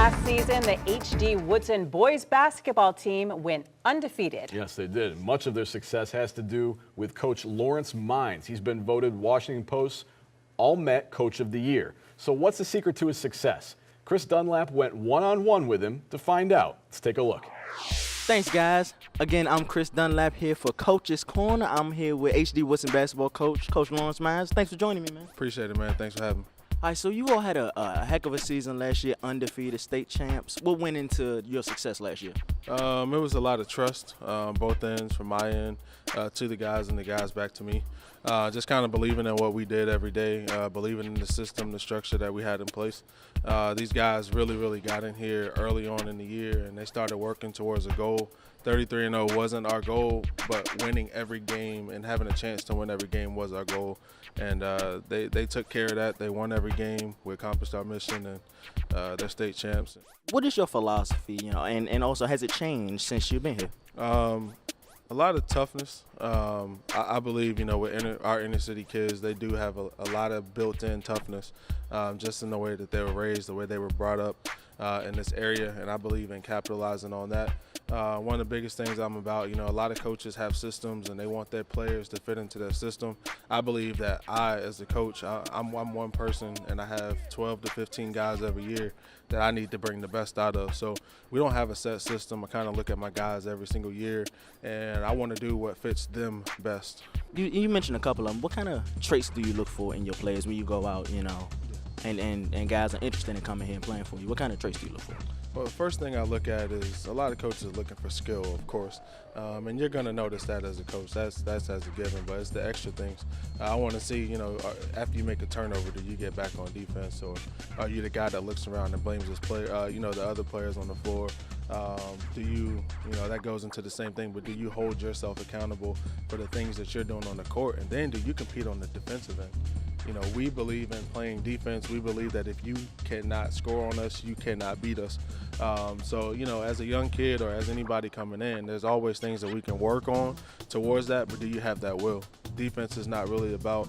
Last season, the HD Woodson boys basketball team went undefeated. Yes, they did. Much of their success has to do with Coach Lawrence Mines. He's been voted Washington Post's All-Met Coach of the Year. So what's the secret to his success? Chris Dunlap went one-on-one with him to find out. Let's take a look. Thanks, guys. Again, I'm Chris Dunlap here for Coach's Corner. I'm here with HD Woodson basketball coach, Coach Lawrence Mines. Thanks for joining me, man. Appreciate it, man. Thanks for having me. All right, so you all had a heck of a season last year, undefeated state champs. What went into your success last year? It was a lot of trust, both ends, from my end to the guys and the guys back to me. Just kind of believing in what we did every day, believing in the system, the structure that we had in place. These guys really got in here early on in the year, and they started working towards a goal. 33-0 wasn't our goal, but winning every game and having a chance to win every game was our goal. And they took care of that. They won every game. We accomplished our mission, and they're state champs. What is your philosophy, and also has it changed since you've been here? A lot of toughness. I believe, with our inner city kids, they do have a lot of built-in toughness, just in the way that they were raised, the way they were brought up in this area, and I believe in capitalizing on that. One of the biggest things I'm about, a lot of coaches have systems and they want their players to fit into their system. I believe that I, as a coach, I'm one person and I have 12 to 15 guys every year that I need to bring the best out of. So we don't have a set system. I kind of look at my guys every single year and I want to do what fits them best. You mentioned a couple of them. What kind of traits do you look for in your players when you go out, and guys are interested in coming here and playing for you? What kind of traits do you look for? Well, the first thing I look at is a lot of coaches are looking for skill, of course, and you're going to notice that as a coach. That's as a given, but it's the extra things. I want to see, after you make a turnover, do you get back on defense, or are you the guy that looks around and blames his player, the other players on the floor? Do you, that goes into the same thing, but do you hold yourself accountable for the things that you're doing on the court, and then do you compete on the defensive end? We believe in playing defense. We believe that if you cannot score on us, you cannot beat us. So, as a young kid or as anybody coming in, there's always things that we can work on towards that, but do you have that will? Defense is not really about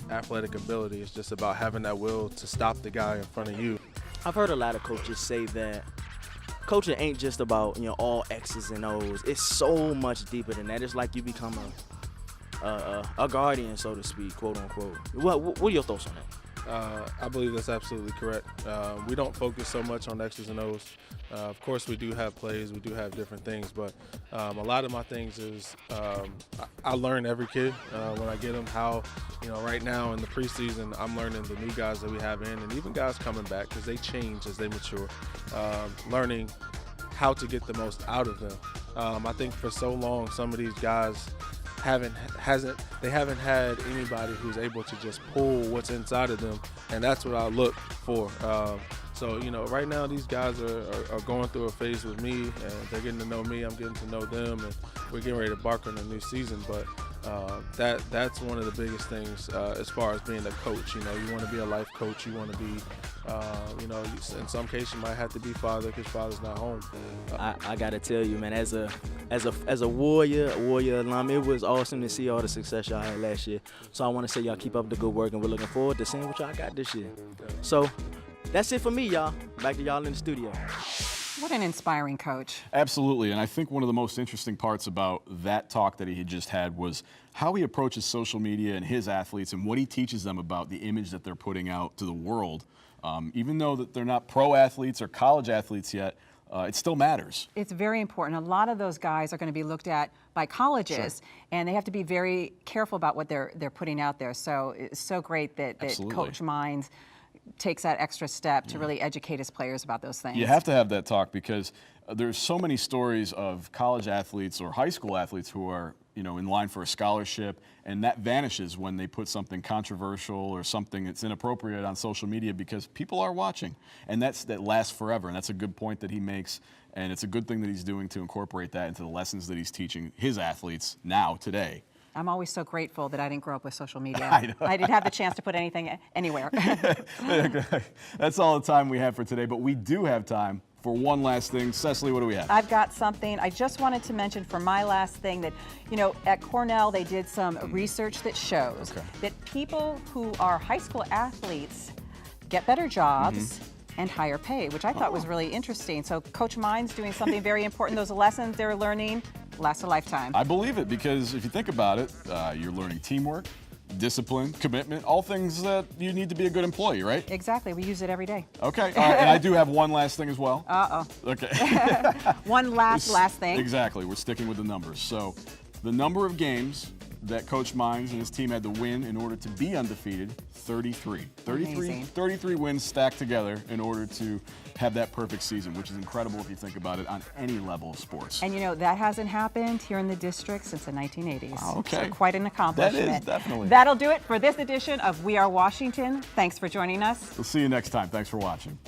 athletic ability. It's just about having that will to stop the guy in front of you. I've heard a lot of coaches say that coaching ain't just about, all X's and O's. It's so much deeper than that. It's like you become a guardian, so to speak, quote unquote. What are your thoughts on that? I believe that's absolutely correct. We don't focus so much on X's and O's. Of course, we do have plays, we do have different things, but a lot of my things is I learn every kid when I get them how, right now in the preseason, I'm learning the new guys that we have in, and even guys coming back because they change as they mature, learning how to get the most out of them. I think for so long, some of these guys haven't had anybody who's able to just pull what's inside of them, and that's what I look for. So right now these guys are going through a phase with me, and they're getting to know me. I'm getting to know them, and we're getting ready to embark on a new season. But that's one of the biggest things as far as being a coach. You want to be a life coach. You want to be, in some cases you might have to be father because father's not home. I gotta tell you, man, as a Warrior alum, it was awesome to see all the success y'all had last year. So I want to say y'all keep up the good work, and we're looking forward to seeing what y'all got this year. So that's it for me, y'all. Back to y'all in the studio. What an inspiring coach. Absolutely, and I think one of the most interesting parts about that talk that he had just had was how he approaches social media and his athletes and what he teaches them about the image that they're putting out to the world. Even though that they're not pro athletes or college athletes yet, it still matters. It's very important. A lot of those guys are going to be looked at by colleges, and they have to be very careful about what they're putting out there. So it's so great that Coach Mines takes that extra step to really educate his players about those things. You have to have that talk because there's so many stories of college athletes or high school athletes who are in line for a scholarship, and that vanishes when they put something controversial or something that's inappropriate on social media because people are watching, and that lasts forever. And that's a good point that he makes, and it's a good thing that he's doing to incorporate that into the lessons that he's teaching his athletes now, today. I'm always so grateful that I didn't grow up with social media. I didn't have the chance to put anything anywhere. That's all the time we have for today, but we do have time for one last thing. Cecily, what do we have? I've got something. I just wanted to mention for my last thing that, at Cornell they did some research that shows that people who are high school athletes get better jobs, and higher pay, which I thought was really interesting. So Coach Mines doing something very important. Those lessons they're learning last a lifetime. I believe it, because if you think about it, you're learning teamwork, discipline, commitment, all things that you need to be a good employee, right? Exactly. We use it every day. Okay. And I do have one last thing as well. Uh-oh. Okay. One last thing. Exactly. We're sticking with the numbers. So the number of games that Coach Mines and his team had to win in order to be undefeated, 33. Amazing. 33 wins stacked together in order to have that perfect season, which is incredible if you think about it on any level of sports. And you know, that hasn't happened here in the district since the 1980s. Oh, okay. So quite an accomplishment. That is, definitely. That'll do it for this edition of We Are Washington. Thanks for joining us. We'll see you next time. Thanks for watching.